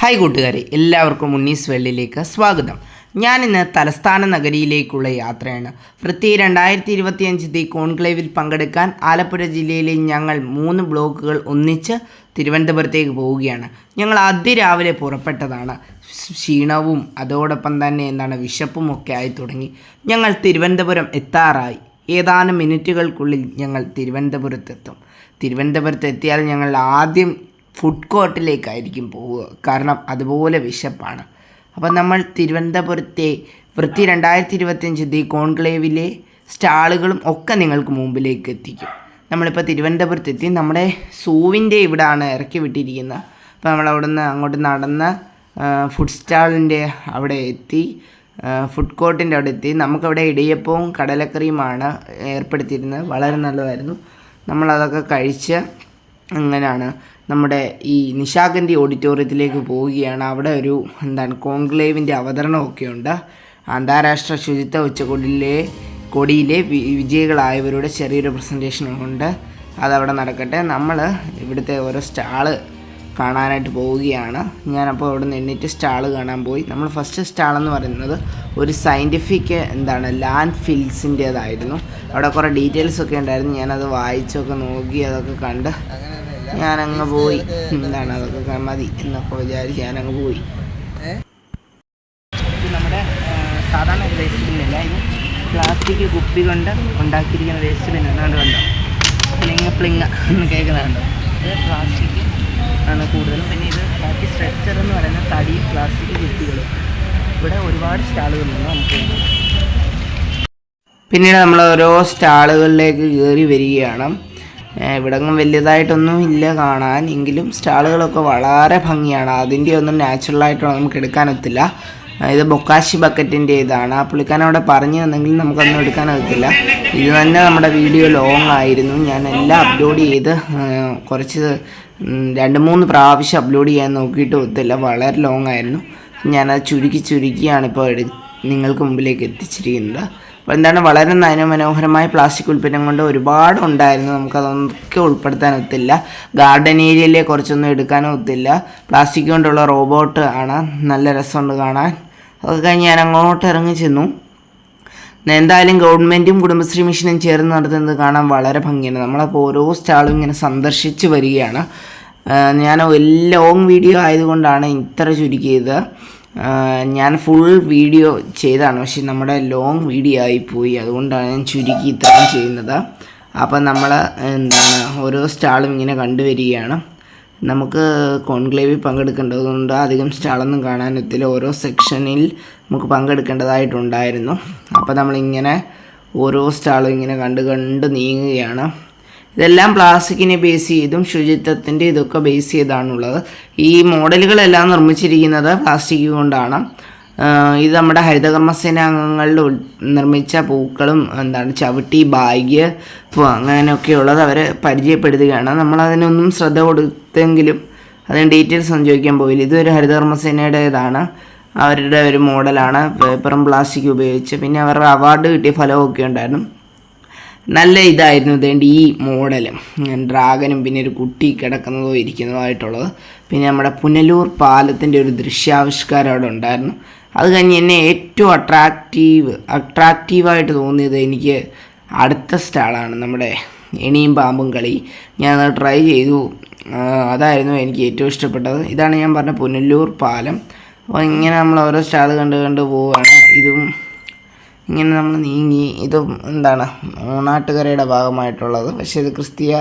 Hi കൂട്ടുകാരെ, എല്ലാവർക്കും ഉണ്ണീസ് വെള്ളിലേക്ക് സ്വാഗതം. ഞാനിന്ന് തലസ്ഥാന നഗരിയിലേക്കുള്ള യാത്രയാണ്. പൃഥ്വി 2025 കോൺക്ലേവിൽ പങ്കെടുക്കാൻ ആലപ്പുഴ ജില്ലയിലെ ഞങ്ങൾ 3 ബ്ലോക്കുകൾ ഒന്നിച്ച് തിരുവനന്തപുരത്തേക്ക് പോവുകയാണ്. ഞങ്ങൾ അതിരാവിലെ പുറപ്പെട്ടതാണ്. ക്ഷീണവും അതോടൊപ്പം തന്നെ വിശപ്പും ഒക്കെ ആയി തുടങ്ങി. ഞങ്ങൾ തിരുവനന്തപുരം എത്താറായി. ഏതാനും മിനിറ്റുകൾക്കുള്ളിൽ ഞങ്ങൾ തിരുവനന്തപുരത്തെത്തും. തിരുവനന്തപുരത്തെത്തിയാൽ ഞങ്ങൾ ആദ്യം ഫുഡ് കോർട്ടിലേക്കായിരിക്കും പോവുക, കാരണം അതുപോലെ വിശപ്പാണ്. അപ്പം നമ്മൾ തിരുവനന്തപുരത്തെ പൃഥ്വി 2025 കോൺക്ലേവിലെ സ്റ്റാളുകളും ഒക്കെ നിങ്ങൾക്ക് മുമ്പിലേക്ക് എത്തിക്കും. നമ്മളിപ്പോൾ തിരുവനന്തപുരത്തെത്തി. നമ്മുടെ സൂവിൻ്റെ ഇവിടെയാണ് ഇറക്കി വിട്ടിരിക്കുന്നത്. അപ്പോൾ നമ്മളവിടെ നിന്ന് അങ്ങോട്ട് നടന്ന് ഫുഡ് സ്റ്റാളിൻ്റെ അവിടെ എത്തി, ഫുഡ് കോർട്ടിൻ്റെ അവിടെ എത്തി. നമുക്കവിടെ ഇടിയപ്പവും കടലക്കറിയുമാണ് ഏർപ്പെടുത്തിയിരുന്നത്. വളരെ നല്ലതായിരുന്നു. നമ്മളതൊക്കെ കഴിച്ച് അങ്ങനെയാണ് നമ്മുടെ ഈ നിശാഗന്ധി ഓഡിറ്റോറിയത്തിലേക്ക് പോവുകയാണ്. അവിടെ ഒരു കോൺക്ലേവിൻ്റെ അവതരണമൊക്കെ ഉണ്ട്. അന്താരാഷ്ട്ര ശുചിത്വ കൊടിയിലെ വിജയികളായവരുടെ ചെറിയൊരു പ്രസൻറ്റേഷനുണ്ട്. അതവിടെ നടക്കട്ടെ. നമ്മൾ ഇവിടുത്തെ ഓരോ സ്റ്റാള് കാണാനായിട്ട് പോവുകയാണ്. ഞാനപ്പോൾ അവിടെ നിന്ന് എണ്ണിട്ട് സ്റ്റാള് കാണാൻ പോയി. നമ്മൾ ഫസ്റ്റ് സ്റ്റാളെന്ന് പറയുന്നത് ഒരു സയൻറ്റിഫിക് ലാൻഡ് ഫിൽസിൻ്റേതായിരുന്നു. അവിടെ കുറേ ഡീറ്റെയിൽസൊക്കെ ഉണ്ടായിരുന്നു. ഞാനത് വായിച്ചൊക്കെ നോക്കി അതൊക്കെ കണ്ട് ഞാനങ്ങ് പോയി. അതൊക്കെ മതി എന്നൊക്കെ വിചാരിച്ച് ഞാനങ്ങ് പോയി. ഇത് നമ്മുടെ സാധാരണ ഒരു വേസ്റ്റ് ബിന്നല്ല, ഇത് പ്ലാസ്റ്റിക് കുപ്പി കൊണ്ട് ഉണ്ടാക്കിയിരിക്കുന്ന വേസ്റ്റ് ബിൻ എന്നാണ്ട് കണ്ടോ, പ്ലിങ് എന്ന് കേൾക്കുന്നുണ്ടോ. ഇത് പ്ലാസ്റ്റിക് ആണ് കൂടുതലും. പിന്നെ ഇത് ബാക്കി സ്ട്രെച്ചർ എന്ന് പറയുന്ന തടിയും പ്ലാസ്റ്റിക് കുപ്പികളും. ഇവിടെ ഒരുപാട് സ്റ്റാളുകളുണ്ട് നമുക്ക്. പിന്നീട് നമ്മൾ ഓരോ സ്റ്റാളുകളിലേക്ക് കയറി വരികയാണ്. ഇവിടെങ്ങും വലിയതായിട്ടൊന്നും ഇല്ല കാണാൻ, എങ്കിലും സ്റ്റാളുകളൊക്കെ വളരെ ഭംഗിയാണ്. അതിൻ്റെ ഒന്നും നാച്ചുറലായിട്ടൊന്നും നമുക്ക് എടുക്കാനൊത്തില്ല. ഇത് ബൊക്കാശി ബക്കറ്റിൻ്റെ ഇതാണ്. ആ പുള്ളിക്കാരൻ അവിടെ പറഞ്ഞു തന്നെങ്കിലും നമുക്കൊന്നും എടുക്കാനൊത്തില്ല. ഇത് തന്നെ നമ്മുടെ വീഡിയോ ലോങ് ആയിരുന്നു. ഞാൻ എല്ലാം അപ്ലോഡ് ചെയ്ത് കുറച്ച് 2-3 പ്രാവശ്യം അപ്ലോഡ് ചെയ്യാൻ നോക്കിയിട്ട് ഒത്തില്ല. വളരെ ലോങ് ആയിരുന്നു. ഞാനത് ചുരുക്കിയാണിപ്പോൾ നിങ്ങൾക്ക് മുമ്പിലേക്ക് എത്തിച്ചിരിക്കുന്നത്. അപ്പോൾ വളരെ മനോഹരമായ പ്ലാസ്റ്റിക് ഉൽപ്പന്നം കൊണ്ട് ഒരുപാട് ഉണ്ടായിരുന്നു. നമുക്കതൊക്കെ ഉൾപ്പെടുത്താനൊത്തില്ല. ഗാർഡൻ ഏരിയയിലെ കുറച്ചൊന്നും എടുക്കാനും ഒത്തില്ല. പ്ലാസ്റ്റിക് കൊണ്ടുള്ള റോബോട്ട് ആണ്, നല്ല രസമുണ്ട് കാണാൻ. അതൊക്കെ കഴിഞ്ഞ് ഞാൻ അങ്ങോട്ട് ഇറങ്ങി ചെന്നു. എന്തായാലും ഗവൺമെൻറ്റും കുടുംബശ്രീ മിഷനും ചേർന്ന് നടത്തുന്നത് കാണാൻ വളരെ ഭംഗിയാണ്. നമ്മളപ്പോൾ ഓരോ സ്റ്റാളും ഇങ്ങനെ സന്ദർശിച്ച് വരികയാണ്. ഞാൻ ലോങ് വീഡിയോ ആയതുകൊണ്ടാണ് ഇത്ര ചുരുക്കിയത്. ഞാൻ ഫുൾ വീഡിയോ ചെയ്തതാണ്, പക്ഷേ നമ്മുടെ ലോങ് വീഡിയോ ആയിപ്പോയി. അതുകൊണ്ടാണ് ഞാൻ ചുരുക്കി ഇത്രയും ചെയ്യുന്നത്. അപ്പം നമ്മൾ ഓരോ സ്റ്റാളും ഇങ്ങനെ കണ്ടുവരികയാണ്. നമുക്ക് കോൺക്ലേവിൽ പങ്കെടുക്കേണ്ടതുകൊണ്ട് അധികം സ്റ്റാളൊന്നും കാണാനൊത്തില്ല. ഓരോ സെക്ഷനിൽ നമുക്ക് പങ്കെടുക്കേണ്ടതായിട്ടുണ്ടായിരുന്നു. അപ്പോൾ നമ്മളിങ്ങനെ ഓരോ സ്റ്റാളും ഇങ്ങനെ കണ്ട് നീങ്ങുകയാണ്. ഇതെല്ലാം പ്ലാസ്റ്റിക്കിനെ ബേസ് ചെയ്തും ശുചിത്വത്തിൻ്റെ ഇതൊക്കെ ബേസ് ചെയ്താണുള്ളത്. ഈ മോഡലുകളെല്ലാം നിർമ്മിച്ചിരിക്കുന്നത് പ്ലാസ്റ്റിക് കൊണ്ടാണ്. ഇത് നമ്മുടെ ഹരിതകർമ്മസേന അംഗങ്ങളിൽ നിർമ്മിച്ച പൂക്കളും ചവിട്ടി, ബാഗ്, അങ്ങനെയൊക്കെയുള്ളത് അവർ പരിചയപ്പെടുത്തുകയാണ്. നമ്മളതിനൊന്നും ശ്രദ്ധ കൊടുത്തെങ്കിലും അതിന് ഡീറ്റെയിൽസ് ഒന്നും ചോദിക്കാൻ പോയില്ല. ഇതൊരു ഹരിതകർമ്മസേനയുടേതാണ്. അവരുടെ ഒരു മോഡലാണ്, പേപ്പറും പ്ലാസ്റ്റിക്കും ഉപയോഗിച്ച്. പിന്നെ അവരുടെ അവാർഡ് കിട്ടിയ ഫലമൊക്കെ ഉണ്ടായിരുന്നു. നല്ല ഇതായിരുന്നു ഈ മോഡലും, ഡ്രാഗനും പിന്നെ ഒരു കുട്ടി കിടക്കുന്നതോ ഇരിക്കുന്നതോ ആയിട്ടുള്ളത്. പിന്നെ നമ്മുടെ പുനലൂർ പാലത്തിൻ്റെ ഒരു ദൃശ്യാവിഷ്കാരം അവിടെ ഉണ്ടായിരുന്നു. അത് കഴിഞ്ഞ് എന്നെ ഏറ്റവും അട്രാക്റ്റീവായിട്ട് തോന്നിയത് എനിക്ക് അടുത്ത സ്റ്റാളാണ്, നമ്മുടെ എണിയും പാമ്പും കളി. ഞാനത് ട്രൈ ചെയ്തു. അതായിരുന്നു എനിക്ക് ഏറ്റവും ഇഷ്ടപ്പെട്ടത്. ഇതാണ് ഞാൻ പറഞ്ഞ പുനലൂർ പാലം. അപ്പോൾ ഇങ്ങനെ നമ്മൾ ഓരോ സ്റ്റാൾ കണ്ട് പോവുകയാണ്. ഇതും ഇങ്ങനെ നമ്മൾ നീങ്ങി. ഇതും മൂന്നാട്ടുകരയുടെ ഭാഗമായിട്ടുള്ളത്, പക്ഷേ ഇത് ക്രിസ്തീയ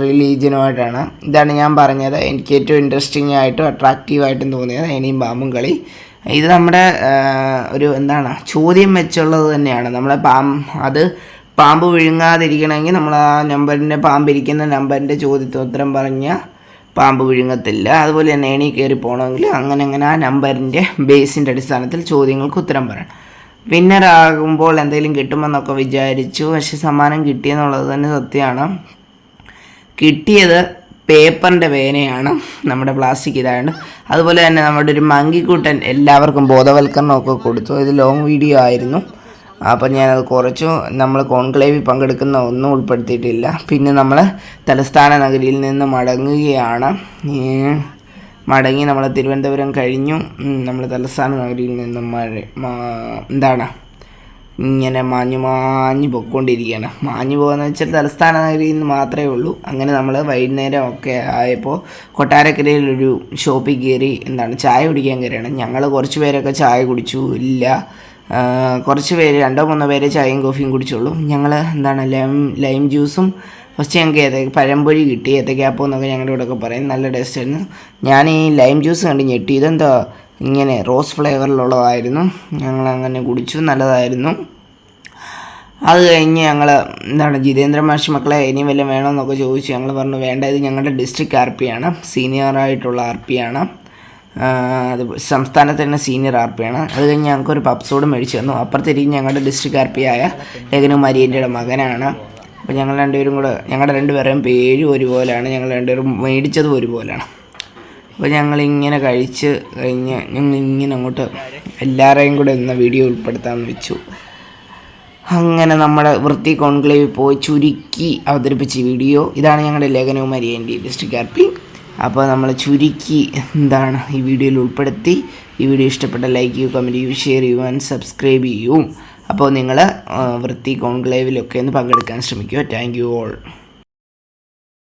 റിലീജിയനുമായിട്ടാണ്. ഇതാണ് ഞാൻ പറഞ്ഞത് എനിക്ക് ഏറ്റവും ഇൻട്രസ്റ്റിംഗ് ആയിട്ടും അട്രാക്റ്റീവായിട്ടും തോന്നിയത് എണിയും പാമ്പും കളി. ഇത് നമ്മുടെ ഒരു ചോദ്യം വെച്ചുള്ളത് തന്നെയാണ്. നമ്മളെ പാമ്പ് വിഴുങ്ങാതിരിക്കണമെങ്കിൽ നമ്മൾ ആ പാമ്പിരിക്കുന്ന നമ്പറിൻ്റെ ചോദ്യത്തോത്തരം പറഞ്ഞാൽ പാമ്പ് വിഴുങ്ങത്തില്ല. അതുപോലെ തന്നെ എണി കയറി പോകണമെങ്കിൽ അങ്ങനെ ആ നമ്പറിൻ്റെ ബേസിൻ്റെ അടിസ്ഥാനത്തിൽ ചോദ്യങ്ങൾക്ക് ഉത്തരം പറയണം. വിന്നറാകുമ്പോൾ എന്തെങ്കിലും കിട്ടുമെന്നൊക്കെ വിചാരിച്ചു, പക്ഷെ സമ്മാനം കിട്ടിയെന്നുള്ളത് തന്നെ സത്യമാണ്. കിട്ടിയത് പേപ്പറിൻ്റെ പേനയാണ്, നമ്മുടെ പ്ലാസ്റ്റിക് ഇതായത്. അതുപോലെ തന്നെ നമ്മുടെ ഒരു മങ്കിക്കൂട്ടൻ എല്ലാവർക്കും ബോധവൽക്കരണമൊക്കെ കൊടുത്തു. ഇത് ലോങ് വീഡിയോ ആയിരുന്നു. അപ്പം ഞാനത് കുറച്ചു. നമ്മൾ കോൺക്ലേവിൽ പങ്കെടുക്കുന്ന ഒന്നും ഉൾപ്പെടുത്തിയിട്ടില്ല. പിന്നെ നമ്മൾ തലസ്ഥാന നഗരിയിൽ നിന്ന് മടങ്ങുകയാണ്. മടങ്ങി നമ്മൾ തിരുവനന്തപുരം കഴിഞ്ഞു. നമ്മൾ തലസ്ഥാന നഗരിയിൽ നിന്നും ഇങ്ങനെ മാഞ്ഞു പൊയ്ക്കൊണ്ടിരിക്കുകയാണ്. മാഞ്ഞു പോകുന്ന വെച്ചാൽ തലസ്ഥാന നഗരിയിൽ നിന്ന് മാത്രമേ ഉള്ളൂ. അങ്ങനെ നമ്മൾ വൈകുന്നേരം ഒക്കെ ആയപ്പോൾ കൊട്ടാരക്കരയിലൊരു ഷോപ്പിൽ കയറി ചായ കുടിക്കാൻ കയറിയാണ്. ഞങ്ങൾ കുറച്ച് പേരൊക്കെ ചായ കുടിച്ചു. കുറച്ച് പേര് 2-3 പേര് ചായയും കോഫിയും കുടിച്ചുള്ളൂ. ഞങ്ങൾ ലൈം ജ്യൂസും ഫസ്റ്റ് ഞങ്ങൾക്ക് പഴംപൊരി കിട്ടി, ഏത്തക്കാപ്പം എന്നൊക്കെ ഞങ്ങളുടെ ഇവിടെയൊക്കെ പറയും. നല്ല ടേസ്റ്റായിരുന്നു. ഞാൻ ഈ ലൈം ജ്യൂസ് കണ്ട് ഞെട്ടി. ഇതെന്താ ഇങ്ങനെ റോസ് ഫ്ലേവറിലുള്ളതായിരുന്നു. ഞങ്ങളങ്ങനെ കുടിച്ചു, നല്ലതായിരുന്നു. അത് കഴിഞ്ഞ് ഞങ്ങൾ ജിതേന്ദ്ര മാഷ് മക്കളെ ഇനി വല്ലതും വേണമെന്നൊക്കെ ചോദിച്ചു. ഞങ്ങൾ പറഞ്ഞു വേണ്ട, ഇത് ഞങ്ങളുടെ ഡിസ്ട്രിക്ട് RP ആണ്, സീനിയറായിട്ടുള്ള RP ആണ്, അത് സംസ്ഥാനത്ത് തന്നെ സീനിയർ RP ആണ്. അത് കഴിഞ്ഞ് ഞങ്ങൾക്കൊരു പപ്സോട് മേടിച്ചു തന്നു. അപ്പുറത്തിരിക്കും ഞങ്ങളുടെ ഡിസ്ട്രിക്ട് RP ആയ ലേഖനകുമാരി എൻ്റെ മകനാണ്. അപ്പോൾ ഞങ്ങൾ രണ്ടുപേരും കൂടെ, ഞങ്ങളുടെ രണ്ടുപേരുടെയും പേരും ഒരുപോലെയാണ്, ഞങ്ങൾ രണ്ടുപേരും മേടിച്ചതും ഒരുപോലെയാണ്. അപ്പോൾ ഞങ്ങളിങ്ങനെ കഴിച്ച് കഴിഞ്ഞ് ഞങ്ങളിങ്ങനെ അങ്ങോട്ട് എല്ലാവരെയും കൂടെ ഇന്ന് വീഡിയോ ഉൾപ്പെടുത്താമെന്ന് വെച്ചു. അങ്ങനെ നമ്മുടെ വൃത്തി കോൺക്ലേവിൽ പോയി ചുരുക്കി അവതരിപ്പിച്ച വീഡിയോ ഇതാണ്. ഞങ്ങളുടെ ലേഖനകുമാരി എൻ്റെ ഡിസ്ട്രിക്ട് RP. അപ്പോൾ നമ്മൾ ചുരുക്കി ഈ വീഡിയോയിൽ ഉൾപ്പെടുത്തി. ഈ വീഡിയോ ഇഷ്ടപ്പെട്ട ലൈക്ക് ചെയ്യൂ, കമൻറ്റ് ചെയ്യൂ, ഷെയർ ചെയ്യൂ, ആൻഡ് സബ്സ്ക്രൈബ് ചെയ്യൂ. അപ്പോൾ നിങ്ങൾ വൃത്തി കോൺക്ലേവിലൊക്കെ ഒന്ന് പങ്കെടുക്കാൻ ശ്രമിക്കുക. Thank you all.